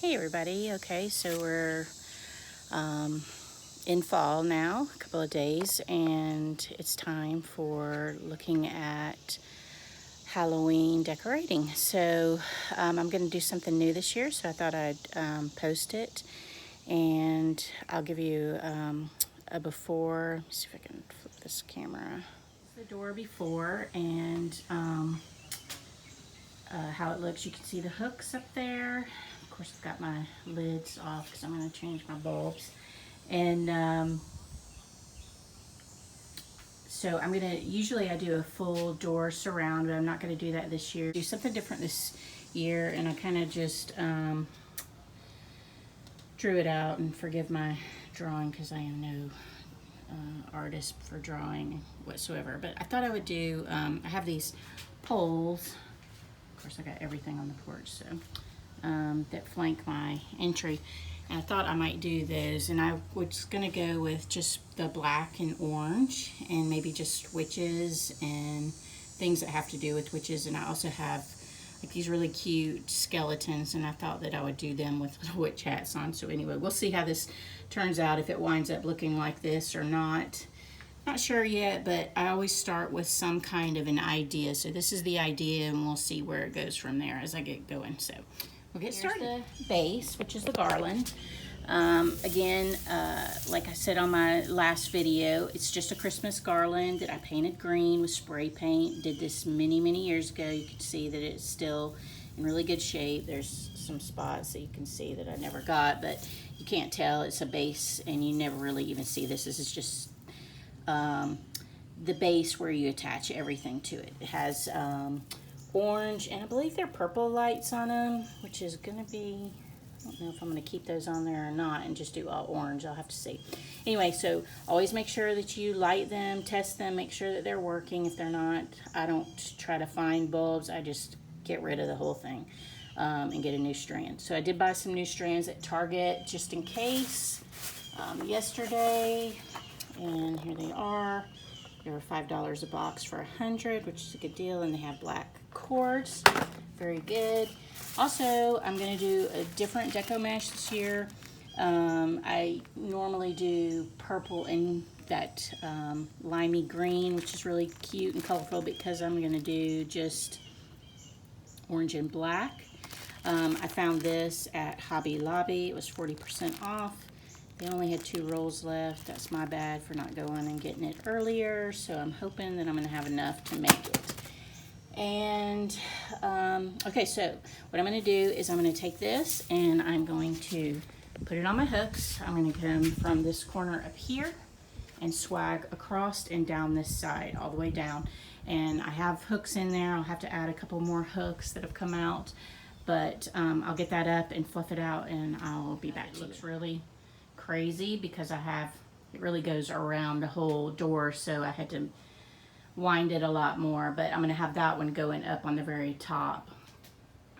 Hey everybody, okay, so we're in fall now, a couple of days, and it's time for looking at Halloween decorating. So I'm going to do something new this year, so I thought I'd post it, and I'll give you a before. Let me see if I can flip this camera. The door before, and how it looks. You can see the hooks up there. Of course, I've got my lids off because I'm going to change my bulbs. And so I'm going to, usually I do a full door surround, but I'm not going to do that this year. Do something different this year, and I kind of just drew it out, and forgive my drawing because I am no artist for drawing whatsoever. But I thought I would do, I have these poles. Of course, I got everything on the porch, so that flank my entry. And I thought I might do those, and I was gonna go with just the black and orange, and maybe just witches and things that have to do with witches. And I also have like these really cute skeletons, and I thought that I would do them with little witch hats on. So anyway, we'll see how this turns out, if it winds up looking like this or not. Not sure yet, but I always start with some kind of an idea. So this is the idea, and we'll see where it goes from there as I get going. So we'll get started. Here's the base, which is the Garland. Again, like I said on my last video, it's just a Christmas garland that I painted green with spray paint. Did this many, many years ago. You can see that it's still in really good shape. There's some spots that you can see that I never got, but you can't tell. It's a base, and you never really even see this. This is just the base where you attach everything to it. It has orange, and I believe they're purple lights on them, which is going to be, I don't know if I'm going to keep those on there or not and just do all orange. I'll have to see. Anyway, so always make sure that you light them, test them, make sure that they're working. If they're not, I don't try to find bulbs. I just get rid of the whole thing and get a new strand. So I did buy some new strands at Target just in case yesterday. And here they are. They were $5 a box for 100, which is a good deal, and they have black cords. Very good. Also, I'm going to do a different deco mesh this year. I normally do purple and that limey green, which is really cute and colorful, because I'm going to do just orange and black. I found this at Hobby Lobby. It was 40% off. They only had 2 rolls left. That's my bad for not going and getting it earlier. So I'm hoping that I'm going to have enough to make it. And, okay, so what I'm going to do is I'm going to take this, and I'm going to put it on my hooks. I'm going to come from this corner up here and swag across and down this side, all the way down. And I have hooks in there. I'll have to add a couple more hooks that have come out. But I'll get that up and fluff it out, and I'll be back to you. It looks really crazy because it really goes around the whole door, so I had to wind it a lot more. But I'm going to have that one going up on the very top,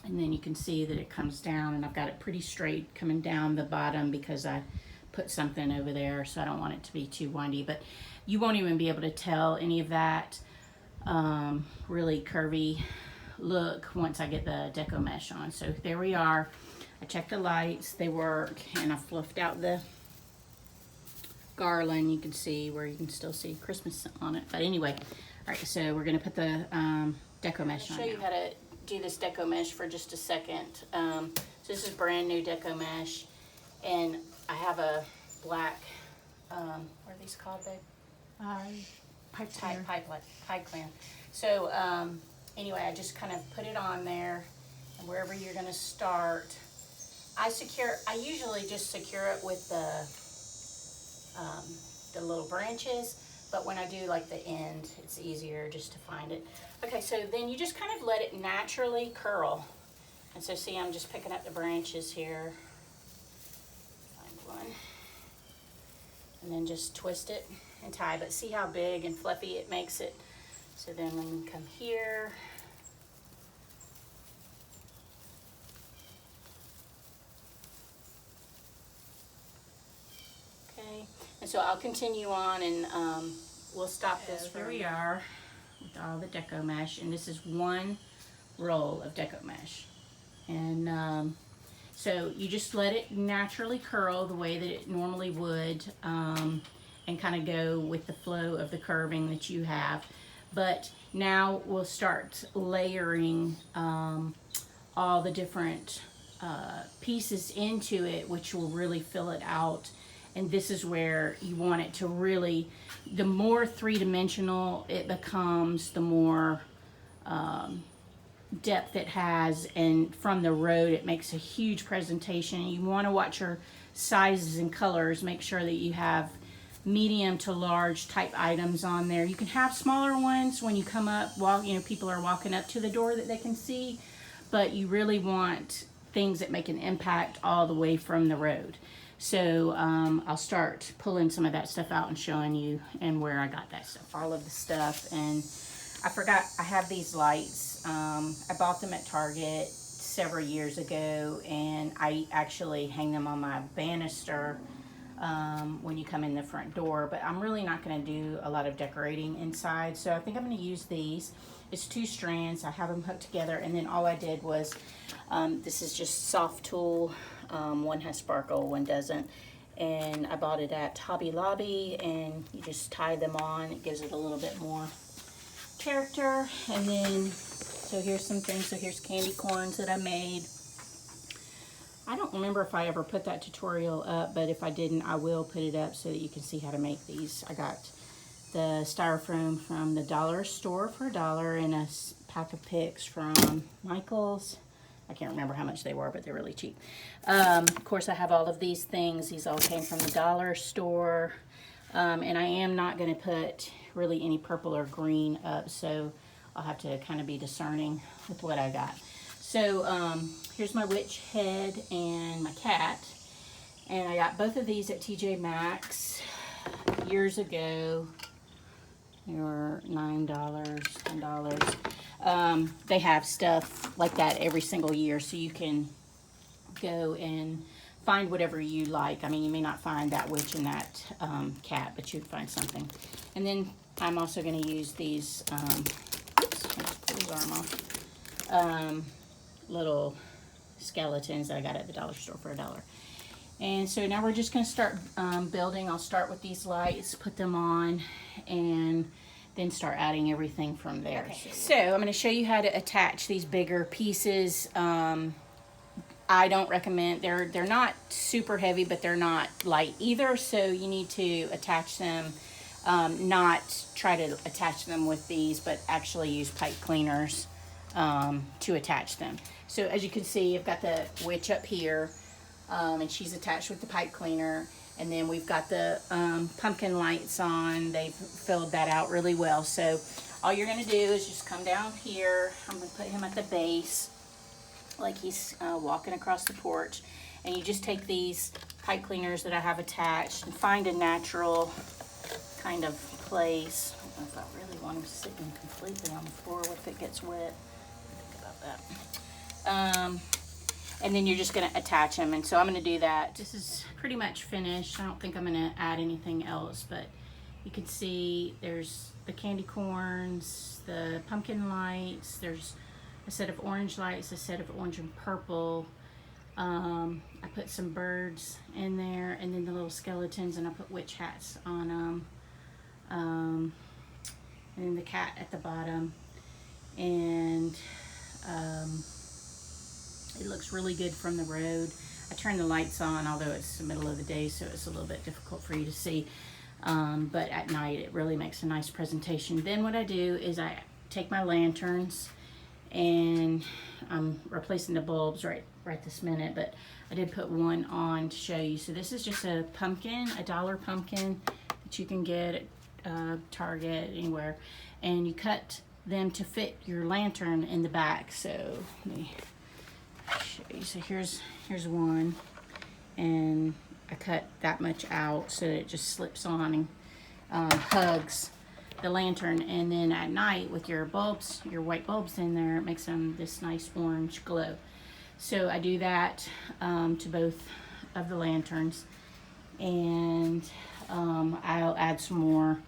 and then you can see that it comes down, and I've got it pretty straight coming down the bottom because I put something over there, so I don't want it to be too windy. But you won't even be able to tell any of that really curvy look once I get the deco mesh on. So there we are. I checked the lights, they work, and I fluffed out the garland. You can see where you can still see Christmas on it. But anyway, all right, so we're going to put the deco mesh on. I'll show you how to do this deco mesh for just a second. So this is brand new deco mesh, and I have a black, what are these called, babe? Pipe clean. So anyway, I just kind of put it on there, and wherever you're going to start, I usually just secure it with the little branches, but when I do like the end, it's easier just to find it. Okay, so then you just kind of let it naturally curl. And so see, I'm just picking up the branches here. Find one. And then just twist it and tie. But see how big and fluffy it makes it. So then when you come here, and so I'll continue on, and we'll stop this. Here we are with all the deco mesh, and this is one roll of deco mesh. And So you just let it naturally curl the way that it normally would, and kind of go with the flow of the curving that you have. But now we'll start layering all the different pieces into it, which will really fill it out. And this is where you want it to really, the more three-dimensional it becomes, the more depth it has, and from the road it makes a huge presentation. You want to watch your sizes and colors, make sure that you have medium to large type items on there. You can have smaller ones when you come up, while people are walking up to the door that they can see, but you really want things that make an impact all the way from the road. So I'll start pulling some of that stuff out and showing you and where I got that stuff, all of the stuff. And I forgot, I have these lights. I bought them at Target several years ago, and I actually hang them on my banister when you come in the front door, but I'm really not going to do a lot of decorating inside, so I think I'm going to use these. It's 2 strands. I have them hooked together, and then all I did was, this is just soft tulle. One has sparkle, one doesn't, and I bought it at Hobby Lobby, and you just tie them on. It gives it a little bit more character. And then, so here's some things. So here's candy corns that I made. I don't remember if I ever put that tutorial up, but if I didn't, I will put it up so that you can see how to make these. I got the styrofoam from the dollar store for $1 and a pack of picks from Michael's. I can't remember how much they were, but they're really cheap. Of course, I have all of these things. These all came from the dollar store. And I am not going to put really any purple or green up, so I'll have to kind of be discerning with what I got. So here's my witch head and my cat. And I got both of these at TJ Maxx years ago. They were $9, $10. They have stuff like that every single year, so you can go and find whatever you like. I mean, you may not find that witch and that cat, but you'd find something. And then I'm also going to use these, oops, pull his arm off, little skeletons that I got at the dollar store for $1. And so now we're just going to start building. I'll start with these lights, put them on, and then start adding everything from there. Okay. So I'm going to show you how to attach these bigger pieces. I don't recommend, they're not super heavy, but they're not light either, so you need to attach them, not try to attach them with these, but actually use pipe cleaners to attach them. So as you can see, I've got the witch up here, and she's attached with the pipe cleaner, and then we've got the pumpkin lights on. They've filled that out really well. So all you're going to do is just come down here. I'm going to put him at the base, like he's walking across the porch, and you just take these pipe cleaners that I have attached and find a natural kind of place. I don't know if I really want him sitting completely on the floor. What if it gets wet? Think about that. And then you're just going to attach them, and so I'm going to do that. This is pretty much finished. I don't think I'm going to add anything else, but you can see there's the candy corns, the pumpkin lights, there's a set of orange lights, a set of orange and purple. I put some birds in there, and then the little skeletons, and I put witch hats on them. And then the cat at the bottom. And it looks really good from the road. I turn the lights on, although it's the middle of the day, so it's a little bit difficult for you to see. But at night, it really makes a nice presentation. Then what I do is I take my lanterns, and I'm replacing the bulbs right this minute, but I did put one on to show you. So this is just a pumpkin, a $1 pumpkin that you can get at Target, anywhere, and you cut them to fit your lantern in the back. So let me show you. So here's one, and I cut that much out so that it just slips on and hugs the lantern, and then at night with your bulbs, your white bulbs in there, it makes them this nice orange glow. So I do that to both of the lanterns, and I'll add some more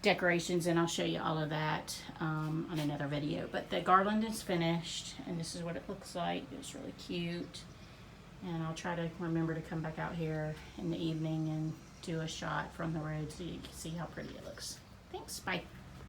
decorations, and I'll show you all of that on another video. But the garland is finished, and this is what it looks like. It's really cute. And I'll try to remember to come back out here in the evening and do a shot from the road so you can see how pretty it looks. Thanks, bye.